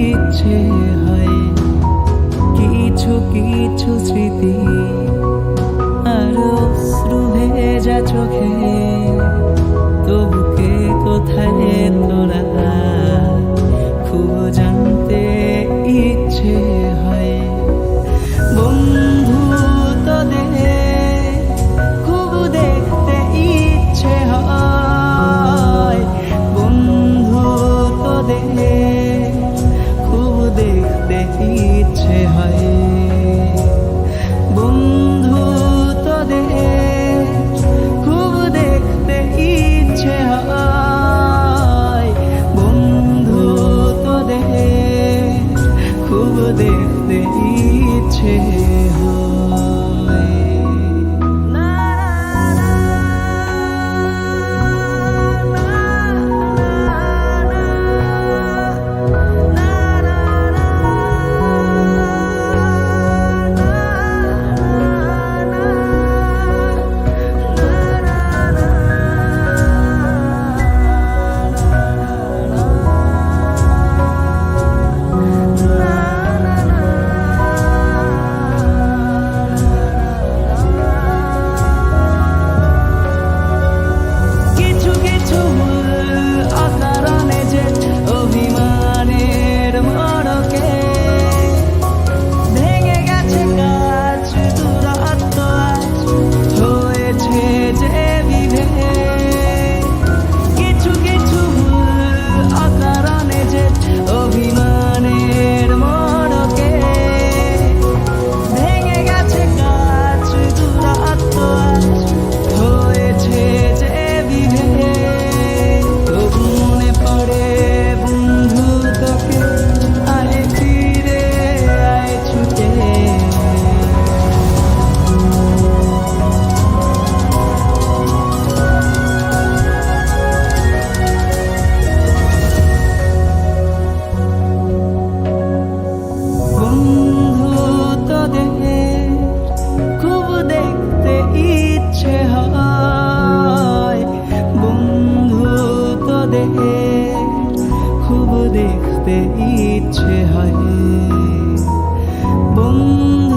ইচ্ছে হয় কিছু কিছু স্মৃতি আর অশ্রু ভেজা চোখে, তবু কে কোথায় তোরা খুব জানতে ইচ্ছে হয়। বন্ধু তোদের খুব দেখতে ইচ্ছে হয়, বন্ধু তোদের খুব দেখতে ইচ্ছে হয়, বন্ধু তোদের খুব দেখতে ইচ্ছে হয়, বন্ধু তোদের খুব দেখতে ইচ্ছে হয়। ইচ্ছে হয়, বন্ধু তোদের খুব দেখতে ইচ্ছে হয়, বন্ধু